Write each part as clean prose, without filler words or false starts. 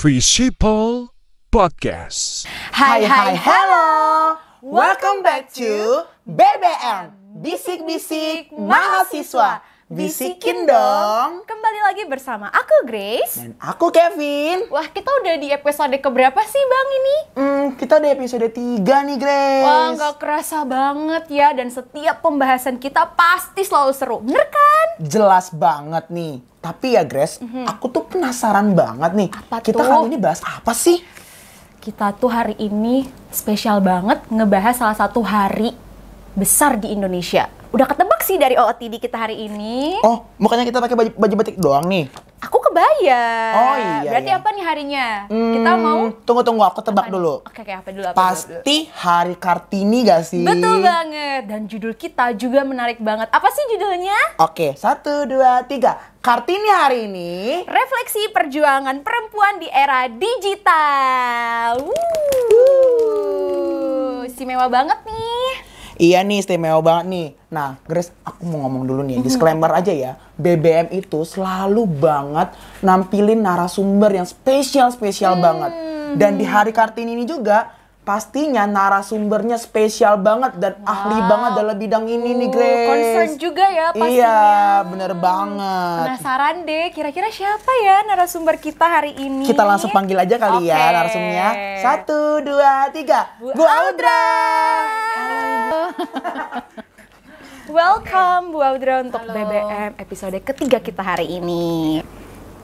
Visipol Podcast. Hai, hello. Welcome back to BBM, Bisik-bisik Mahasiswa. Bisikin dong. Kembali lagi bersama aku Grace Dan aku Kevin. Wah, kita udah di episode keberapa sih Bang ini? Kita di episode 3 nih Grace. Wah, gak kerasa banget ya. Dan setiap pembahasan kita pasti selalu seru, bener kan? Jelas banget nih. Tapi ya Grace, aku tuh penasaran banget nih. Apa kita tuh? kali ini bahas apa sih? Kita tuh hari ini spesial banget ngebahas salah satu hari besar di Indonesia. Udah ketebak sih dari OOTD kita hari ini. Oh, bukannya kita pakai baju batik doang nih? Aku kebaya. Oh, iya, Berarti iya. apa nih harinya? Kita mau... Tunggu, aku tebak Apa nih? dulu. Oke, apa dulu? Pasti Hari Kartini gak sih? Betul banget. Dan judul kita juga menarik banget. Apa sih judulnya? Oke, 1, 2, 3. Kartini hari ini. Refleksi perjuangan perempuan di era digital. Istimewa banget nih. Iya nih, istimewa banget nih. Nah, Grace, aku mau ngomong dulu nih, disclaimer aja ya. BBM itu selalu banget nampilin narasumber yang spesial banget. Dan di Hari Kartini ini juga, pastinya narasumbernya spesial banget dan ahli banget dalam bidang ini nih, Grace. Concern juga ya pastinya. Iya, bener banget. Penasaran deh, kira-kira siapa ya narasumber kita hari ini? Kita langsung panggil aja kali ya Oke. narasumbernya. 1, 2, 3. Bu Audra. Welcome Bu Audra untuk BBM episode ketiga kita hari ini.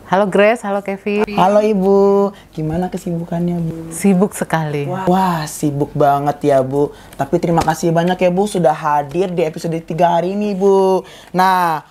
Halo Grace, halo Kevin. Halo Ibu, gimana kesibukannya Bu? Sibuk sekali. Wah, sibuk banget ya Bu. Tapi terima kasih banyak ya Bu sudah hadir di episode 3 hari ini Bu. Nah,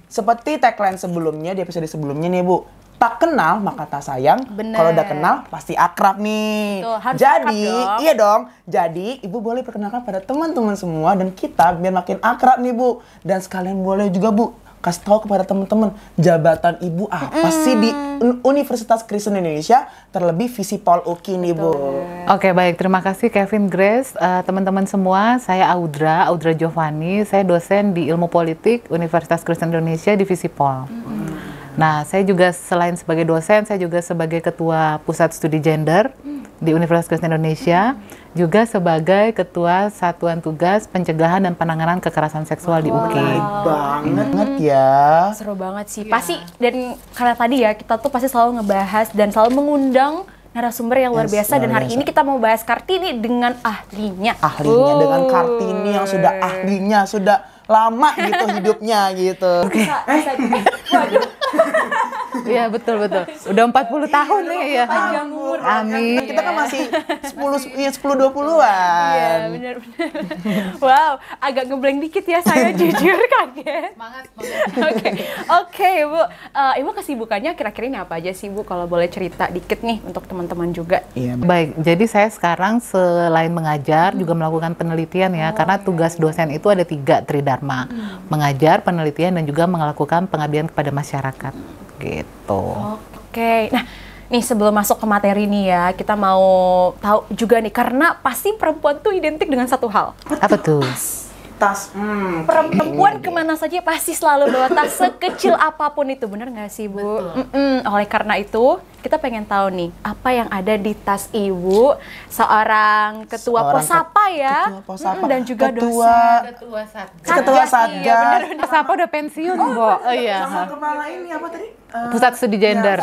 seperti tagline sebelumnya, di episode sebelumnya nih Bu. Tak kenal maka tak sayang. Bener. Kalau udah kenal pasti akrab nih. Betul, harus Jadi, akrab dong. iya dong. Jadi, Ibu boleh perkenalkan pada teman-teman semua dan kita biar makin akrab nih Bu. Dan sekalian boleh juga Bu kasih tahu kepada teman-teman jabatan Ibu apa sih di Universitas Kristen Indonesia, terlebih Visipol UKI nih Bu. Oke, baik. Terima kasih Kevin, Grace. Teman-teman semua, saya Audra Giovanni. Saya dosen di Ilmu Politik Universitas Kristen Indonesia di Visipol. Nah, saya juga selain sebagai dosen, saya juga sebagai Ketua Pusat Studi Gender di Universitas Kristen Indonesia, juga sebagai Ketua Satuan Tugas Pencegahan dan Penanganan Kekerasan Seksual di UKI. Banget ya. Seru banget sih. Pasti, dan karena tadi ya kita tuh pasti selalu ngebahas dan selalu mengundang narasumber yang luar biasa. Dan hari ini kita mau bahas Kartini dengan ahlinya. Ahlinya dengan Kartini yang sudah ahlinya, sudah lama gitu hidupnya gitu. Waduh, Iya, betul. Udah 40 tahun nih ya. panjang umur. Amin. Kita kan masih 10-20-an. Iya, benar. Wow, agak ngeblank dikit ya saya jujur kaget. Oke, Bu. Ibu kesibukannya kira-kira ini apa aja sih Bu? Kalau boleh cerita dikit nih untuk teman-teman juga. Iya. Baik, jadi saya sekarang selain mengajar juga melakukan penelitian ya, karena tugas dosen itu ada 3 tridharma, mengajar, penelitian, dan juga melakukan pengabdian kepada masyarakat, gitu. Oke, nah nih sebelum masuk ke materi nih ya, kita mau tahu juga nih, karena pasti perempuan tuh identik dengan satu hal. Apa tuh? Tas. Perempuan kemana saja pasti selalu bawa tas sekecil apapun itu, bener nggak sih Bu? Oleh karena itu, kita pengen tahu nih, apa yang ada di tas Ibu, seorang ketua Posapa ya, Ketua Posapa. dan juga Ketua- dosen. Ketua Satgas. Iya, bener. Pas apa udah pensiun, Bo? Oh iya. Sama kepala ini apa tadi? Pusat Studi Gender.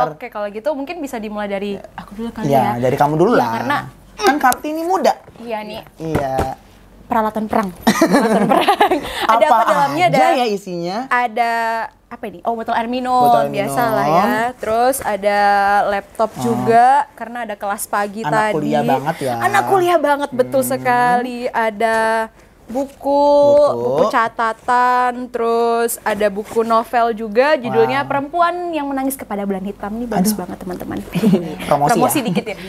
Oke, kalau gitu mungkin bisa dimulai dari aku dulu kali Ya, ya. dari kamu dulu Iya, lah. karena kan Kartini muda. iya nih, Iya. peralatan perang. Peralatan perang. Ada apa dalamnya? aja Ada ya isinya? ada apa ini? Oh, botol air minum, Botol air biasa minum. lah ya. Terus ada laptop juga karena ada kelas pagi Anak tadi. kuliah banget ya. Anak kuliah banget, betul sekali. Ada buku catatan, terus ada buku novel juga, judulnya Perempuan yang Menangis Kepada Bulan Hitam. Ini bagus banget teman-teman. Promosi ya? Dikit ya.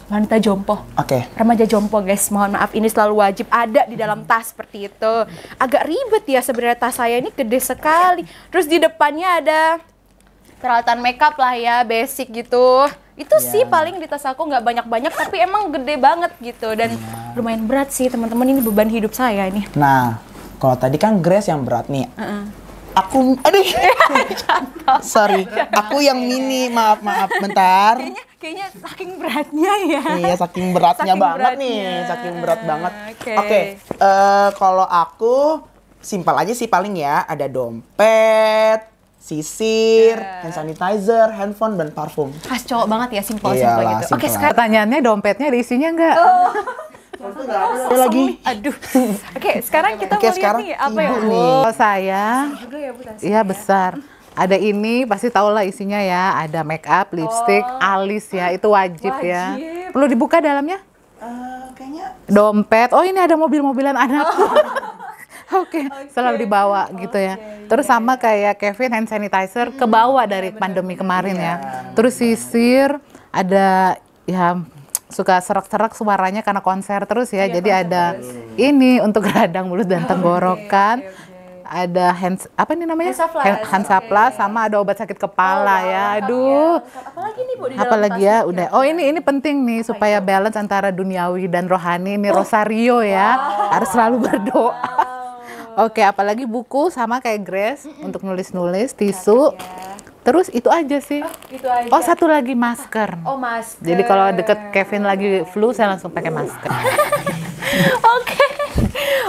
Wanita jompo. Oke. Remaja jompo guys, mohon maaf, ini selalu wajib ada di dalam tas seperti itu. Agak ribet ya sebenarnya tas saya ini, gede sekali. Terus di depannya ada peralatan makeup lah ya, basic gitu. Itu sih paling di tas aku, nggak banyak-banyak tapi emang gede banget gitu. Dan lumayan berat sih teman-teman, ini beban hidup saya ini. Nah, kalau tadi kan Grace yang berat nih. aduh. Sorry, aku yang mini, maaf, bentar. Kayaknya saking beratnya ya. Iya, saking beratnya Saking banget beratnya. nih, saking berat banget. Oke. Oke, kalau aku simpel aja sih paling ya, ada dompet, sisir, hand sanitizer, handphone, dan parfum. Khas cowok banget ya, simpel Iyalah, gitu. Oke, simple sekarang Pertanyaannya dompetnya ada isinya nggak? Ada lagi. aduh. Oke, sekarang kita Oke, mau lihat sekarang nih apa ya, ibu Bu? nih. Kalau saya, Juga ya, Bu, tasnya iya ya? besar. Ada ini pasti tau lah isinya ya. Ada make up, lipstick, alis ya. Itu wajib ya. Wajib. Perlu dibuka dalamnya? Kayaknya Dompet. Oh ini ada mobil-mobilan anakku. Oke, selalu dibawa gitu ya. Terus sama kayak Kevin hand sanitizer kebawa dari pandemi kemarin ya. Terus sisir ada ya suka serak-serak suaranya karena konser terus ya. Jadi ada ini untuk radang mulut dan tenggorokan. Ada apa ini namanya? Hansaplast. Hansaplast sama ada obat sakit kepala ya. Aduh. Apalagi nih, Bu, di dalam Apalagi tasnya? ya udah. Oh ini penting nih supaya balance antara duniawi dan rohani. Ini rosario ya. Harus selalu berdoa. Oke, apalagi buku sama kayak Grace untuk nulis-nulis, tisu. Terus itu aja sih. Gitu aja. Oh, satu lagi masker. Oh, masker. Jadi kalau deket Kevin lagi flu, saya langsung pakai masker. Oke.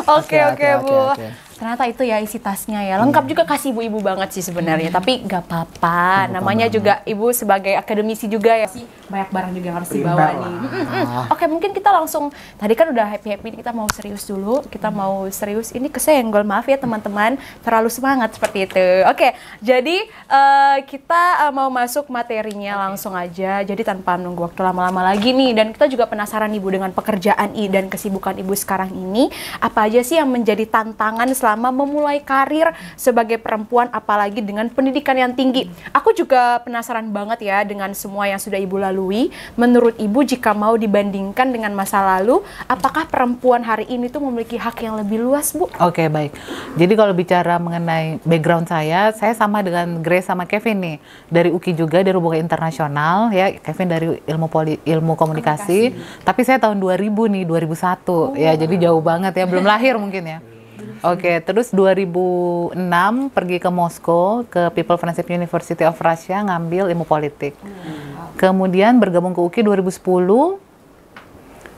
Oke, Bu. oke. Ternyata itu ya isi tasnya ya. Lengkap juga kasih ibu-ibu banget sih sebenarnya. Tapi nggak apa-apa. Namanya juga ibu sebagai akademisi juga ya. Banyak barang juga yang harus dibawa nih. Oke, mungkin kita langsung. Tadi kan udah happy-happy. Kita mau serius dulu. Kita mau serius. Ini kesenggol. Maaf ya teman-teman. Terlalu semangat seperti itu. Oke, jadi kita mau masuk materinya langsung aja. Jadi tanpa nunggu waktu lama-lama lagi nih. Dan kita juga penasaran ibu dengan pekerjaan dan kesibukan ibu sekarang ini. Apa aja sih yang menjadi tantangan selama memulai karir sebagai perempuan, apalagi dengan pendidikan yang tinggi. Aku juga penasaran banget ya dengan semua yang sudah ibu lalui. Menurut ibu, jika mau dibandingkan dengan masa lalu, apakah perempuan hari ini tuh memiliki hak yang lebih luas, Bu? Oke, baik. Jadi kalau bicara mengenai background saya sama dengan Grace sama Kevin nih. Dari UKI juga, dari hubungan internasional ya. Kevin dari ilmu komunikasi. Tapi saya tahun 2000 nih, 2001. Ya, jadi jauh banget ya, belum lahir mungkin ya. Oke, terus 2006 pergi ke Moskow, ke People Friendship University of Russia, ngambil ilmu politik. Kemudian bergabung ke UKI 2010,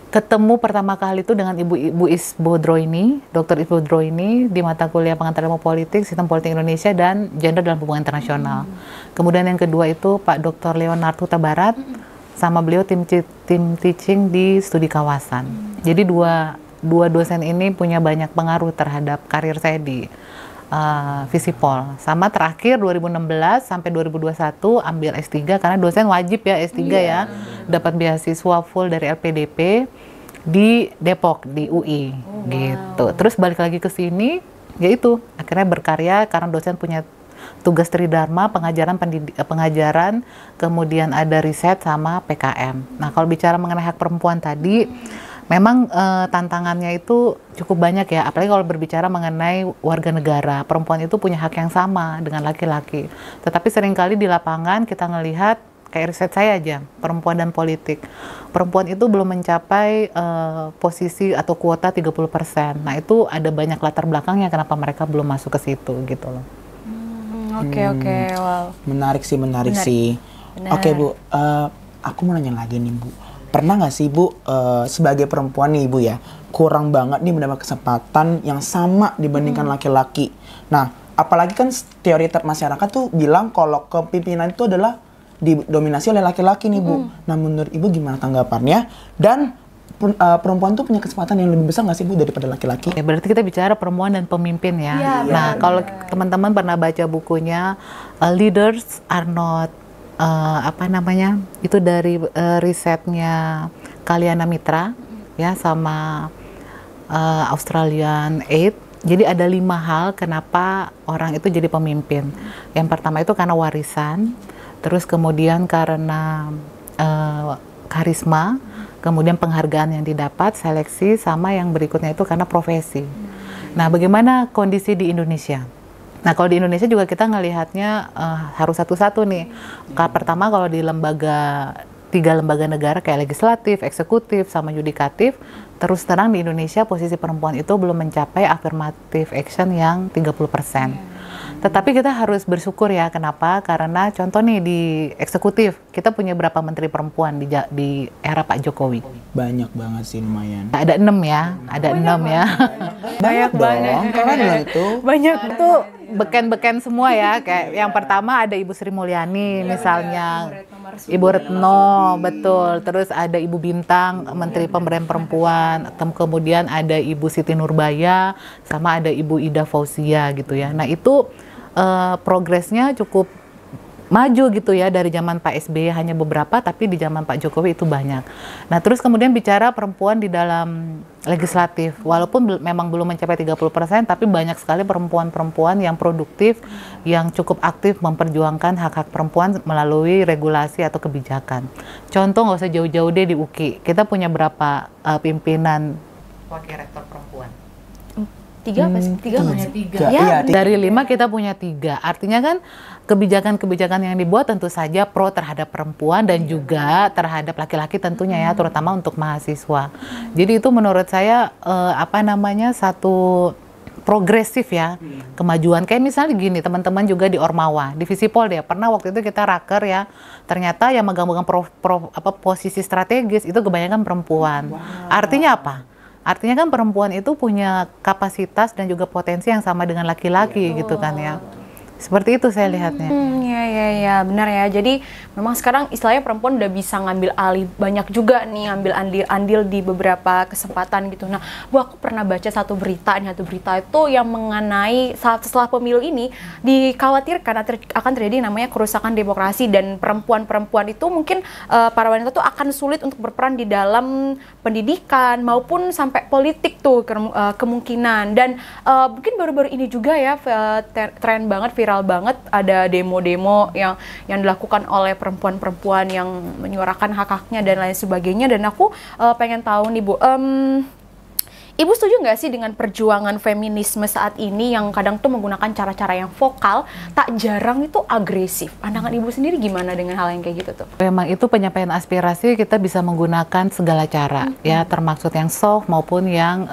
ketemu pertama kali itu dengan Ibu Isbodroini, Dr. Isbodroini di mata kuliah pengantar ilmu politik, sistem politik Indonesia dan gender dalam hubungan internasional. Kemudian yang kedua itu Pak Dr. Leonard Huta Barat, sama beliau tim teaching di studi kawasan. Jadi dua dosen ini punya banyak pengaruh terhadap karir saya di Visipol. Sama terakhir 2016 sampai 2021 ambil S3 karena dosen wajib ya S3 ya. Dapat beasiswa full dari LPDP di Depok di UI gitu. Terus balik lagi ke sini yaitu akhirnya berkarya karena dosen punya tugas tridharma, pengajaran, kemudian ada riset sama PKM. Nah, kalau bicara mengenai hak perempuan tadi memang tantangannya itu cukup banyak ya, apalagi kalau berbicara mengenai warga negara. Perempuan itu punya hak yang sama dengan laki-laki. Tetapi seringkali di lapangan kita ngelihat, kayak riset saya aja, perempuan dan politik. Perempuan itu belum mencapai posisi atau kuota 30%. Nah itu ada banyak latar belakangnya kenapa mereka belum masuk ke situ gitu loh. Oke, wow. Menarik sih. Benar. Oke, Bu, aku mau nanya lagi nih, Bu. Pernah nggak sih, Bu, sebagai perempuan nih, Bu ya, kurang banget nih mendapat kesempatan yang sama dibandingkan laki-laki. Nah, apalagi kan teori masyarakat tuh bilang kalau kepemimpinan itu adalah didominasi oleh laki-laki nih, Bu. Nah, menurut Ibu gimana tanggapannya? Dan perempuan tuh punya kesempatan yang lebih besar nggak sih, Bu, daripada laki-laki? Ya, berarti kita bicara perempuan dan pemimpin ya. Nah, kalau teman-teman pernah baca bukunya Leaders Are Not itu dari risetnya Kalyana Mitra ya sama Australian Aid. Jadi ada 5 hal kenapa orang itu jadi pemimpin. Yang pertama itu karena warisan, terus kemudian karena karisma, kemudian penghargaan yang didapat, seleksi, sama yang berikutnya itu karena profesi. Nah, bagaimana kondisi di Indonesia? Nah, kalau di Indonesia juga kita ngelihatnya harus satu-satu nih. Pertama, kalau di 3 lembaga negara kayak legislatif, eksekutif, sama yudikatif, terus terang di Indonesia posisi perempuan itu belum mencapai affirmative action yang 30%. Tetapi kita harus bersyukur ya, kenapa? Karena contoh nih di eksekutif, kita punya berapa menteri perempuan di era Pak Jokowi? Banyak banget sih, lumayan. Ada 6 ya, ada 6 ya. Banyak dong, keren loh itu. Banyak Itu beken-beken semua ya, kayak yang pertama ada Ibu Sri Mulyani misalnya, Ibu Retno, betul. Terus ada Ibu Bintang, Menteri Pemberdayaan Perempuan. Kemudian ada Ibu Siti Nurbaya, sama ada Ibu Ida Fauzia gitu ya. Nah itu progresnya cukup maju gitu ya, dari zaman Pak SBY hanya beberapa, tapi di zaman Pak Jokowi itu banyak. Nah terus kemudian bicara perempuan di dalam legislatif, walaupun memang belum mencapai 30%, tapi banyak sekali perempuan-perempuan yang produktif, yang cukup aktif memperjuangkan hak-hak perempuan melalui regulasi atau kebijakan. Contoh nggak usah jauh-jauh deh, di UKI, kita punya berapa pimpinan wakil rektor perempuan? 3 apa sih? 3 nggak sih? Tiga. Ya, Iya, Dari 5 kita punya 3. Artinya kan kebijakan-kebijakan yang dibuat tentu saja pro terhadap perempuan dan juga terhadap laki-laki tentunya ya, terutama untuk mahasiswa. Jadi itu menurut saya satu progresif ya, kemajuan. Kayak misalnya gini, teman-teman juga di Ormawa, di Visipol deh, pernah waktu itu kita raker ya, ternyata yang megang-megang posisi strategis itu kebanyakan perempuan. Artinya apa? Artinya kan perempuan itu punya kapasitas dan juga potensi yang sama dengan laki-laki gitu kan ya. Seperti itu saya lihatnya. Ya, benar ya. Jadi memang sekarang istilahnya perempuan udah bisa ngambil alih banyak juga nih, ngambil andil di beberapa kesempatan gitu. Nah, Bu, aku pernah baca satu berita itu yang mengenai setelah pemilu ini dikhawatirkan akan terjadi namanya kerusakan demokrasi, dan perempuan-perempuan itu mungkin para wanita tuh akan sulit untuk berperan di dalam pendidikan maupun sampai politik tuh kemungkinan. Dan mungkin baru-baru ini juga ya tren banget, viral banget, ada demo-demo yang dilakukan oleh perempuan-perempuan yang menyuarakan hak-haknya dan lain sebagainya. Dan aku pengen tahu nih Bu, Ibu setuju nggak sih dengan perjuangan feminisme saat ini yang kadang tuh menggunakan cara-cara yang vokal, tak jarang itu agresif? Pandangan Ibu sendiri gimana dengan hal yang kayak gitu tuh? Memang itu penyampaian aspirasi kita bisa menggunakan segala cara ya, termasuk yang soft maupun yang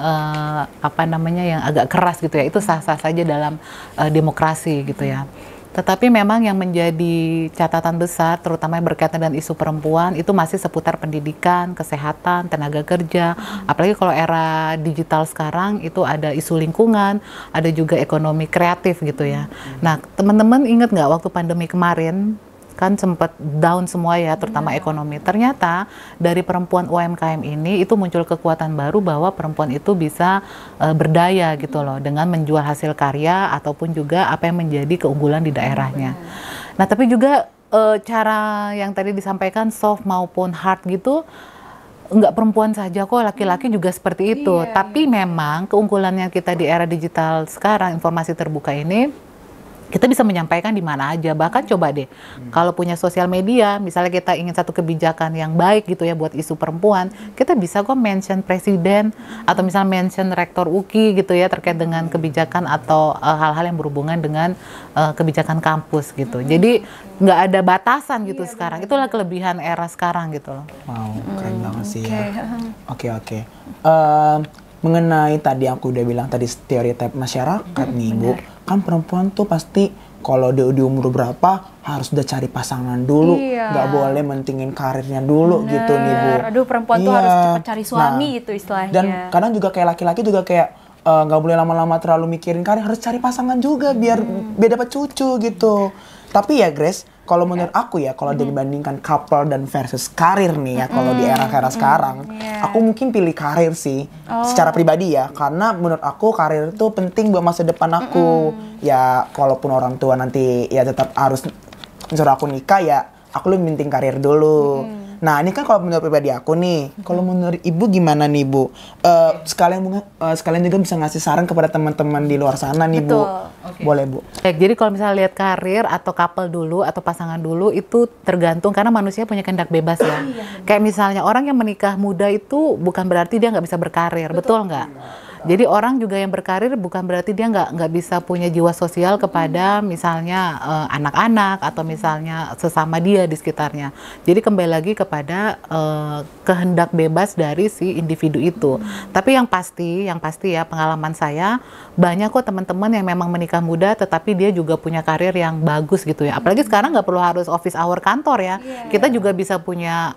yang agak keras gitu ya. Itu sah-sah saja dalam demokrasi gitu ya. Tetapi memang yang menjadi catatan besar, terutama yang berkaitan dengan isu perempuan, itu masih seputar pendidikan, kesehatan, tenaga kerja. Apalagi kalau era digital sekarang, itu ada isu lingkungan, ada juga ekonomi kreatif gitu ya. Nah, teman-teman ingat nggak waktu pandemi kemarin, kan sempat down semua ya, terutama ekonomi. Ternyata dari perempuan UMKM ini itu muncul kekuatan baru bahwa perempuan itu bisa berdaya gitu loh, dengan menjual hasil karya ataupun juga apa yang menjadi keunggulan di daerahnya. Nah tapi juga cara yang tadi disampaikan soft maupun hard gitu, enggak perempuan saja kok, laki-laki juga seperti itu. Tapi memang keunggulannya kita di era digital sekarang, informasi terbuka ini, kita bisa menyampaikan di mana aja. Bahkan coba deh, kalau punya sosial media, misalnya kita ingin satu kebijakan yang baik gitu ya buat isu perempuan, kita bisa kok mention presiden atau misalnya mention rektor UKI gitu ya, terkait dengan kebijakan atau hal-hal yang berhubungan dengan kebijakan kampus gitu. Jadi nggak ada batasan gitu sekarang. Itulah kelebihan era sekarang gitu loh. Wow, keren banget sih ya. Oke. Mengenai tadi aku udah bilang tadi stereotip masyarakat nih Bu, kan perempuan tuh pasti kalau di umur berapa harus udah cari pasangan dulu, nggak boleh mentingin karirnya dulu gitu nih Bu. Aduh, perempuan tuh harus cepat cari suami gitu istilahnya. Dan kadang juga kayak laki-laki juga kayak nggak boleh lama-lama terlalu mikirin karir, harus cari pasangan juga biar dapat cucu gitu. Tapi ya Grace, kalau menurut aku ya, kalau dibandingkan couple dan versus karir nih ya, kalau di era sekarang, aku mungkin pilih karir sih, secara pribadi ya, karena menurut aku karir itu penting buat masa depan aku. Ya, kalaupun orang tua nanti ya tetap harus suruh aku nikah ya, aku lebih penting karir dulu. Nah, ini kan kalau menurut pribadi aku nih. Kalau menurut Ibu gimana nih, Bu? Sekalian juga bisa ngasih saran kepada teman-teman di luar sana nih, Bu. Okay. Boleh, Bu. Baik, jadi kalau misalnya lihat karir atau couple dulu atau pasangan dulu itu tergantung, karena manusia punya kehendak bebas ya. Kayak misalnya orang yang menikah muda itu bukan berarti dia nggak bisa berkarir, betul nggak? Jadi orang juga yang berkarir bukan berarti dia nggak bisa punya jiwa sosial kepada misalnya anak-anak atau misalnya sesama dia di sekitarnya. Jadi kembali lagi kepada kehendak bebas dari si individu itu. Tapi yang pasti ya pengalaman saya banyak kok teman-teman yang memang menikah muda tetapi dia juga punya karir yang bagus gitu ya. Apalagi sekarang nggak perlu harus office hour kantor ya. Kita juga bisa punya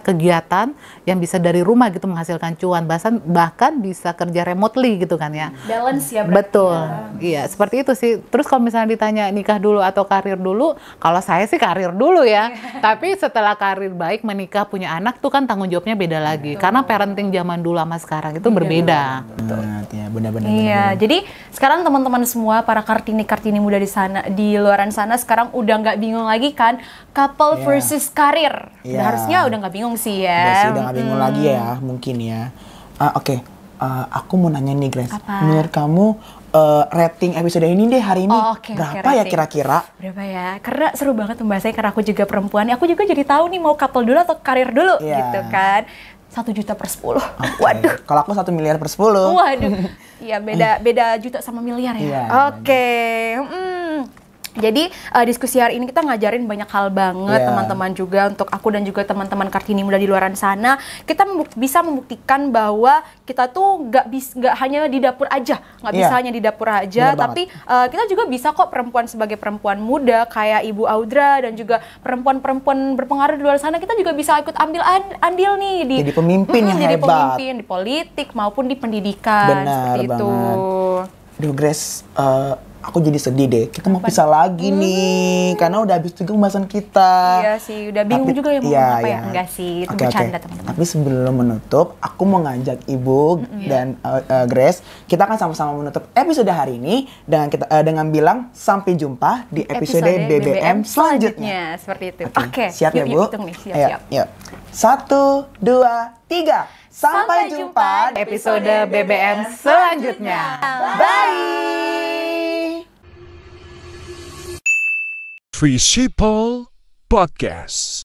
kegiatan yang bisa dari rumah gitu menghasilkan cuan. Bahkan bisa kerja remotely gitu kan ya. Balance ya berarti. Betul. Iya, seperti itu sih. Terus kalau misalnya ditanya nikah dulu atau karir dulu, kalau saya sih karir dulu ya. Tapi setelah karir baik, menikah, punya anak tuh kan tanggung jawabnya beda lagi. Karena parenting zaman dulu sama sekarang itu berbeda. Ya, benar-benar. Iya, jadi sekarang teman-teman semua para kartini muda di luaran sana sekarang udah nggak bingung lagi kan couple versus karir. Udah harusnya udah nggak bingung sih ya. Udah nggak bingung lagi ya, mungkin ya. Oke. Aku mau nanya nih, Grace. Apa? Menurut kamu rating episode ini deh hari ini berapa ya kira-kira? Berapa ya? Karena seru banget pembahasannya karena aku juga perempuan. Aku juga jadi tahu nih mau couple dulu atau karir dulu gitu kan. 1 juta per 10. Okay. Waduh. Kalau aku 1 miliar per 10. Waduh. Iya beda juta sama miliar ya. Iya, Oke. Jadi diskusi hari ini kita ngajarin banyak hal banget teman-teman juga untuk aku dan juga teman-teman Kartini muda di luaran sana. Kita bisa membuktikan bahwa kita tuh nggak hanya di dapur aja, nggak bisa hanya di dapur aja, tapi kita juga bisa kok sebagai perempuan muda kayak Ibu Audra dan juga perempuan-perempuan berpengaruh di luar sana, kita juga bisa ikut ambil andil nih di jadi pemimpin yang jadi hebat. pemimpin di politik maupun di pendidikan. Benar seperti itu. Aduh Grace, aku jadi sedih deh. Kita mau pisah lagi nih, karena udah habis juga pembahasan kita. Iya sih, udah bingung juga ya mau apa ya. Enggak sih, itu bercanda teman-teman. Tapi sebelum menutup, aku mau ngajak Ibu dan Grace, kita akan sama-sama menutup episode hari ini dengan bilang sampai jumpa di episode BBM selanjutnya. Seperti itu. Oke, siap ya Bu? Hitung nih, siap. 1, 2, 3. Sampai jumpa di Episode BBM selanjutnya. Bye. Free Sheeple Podcast.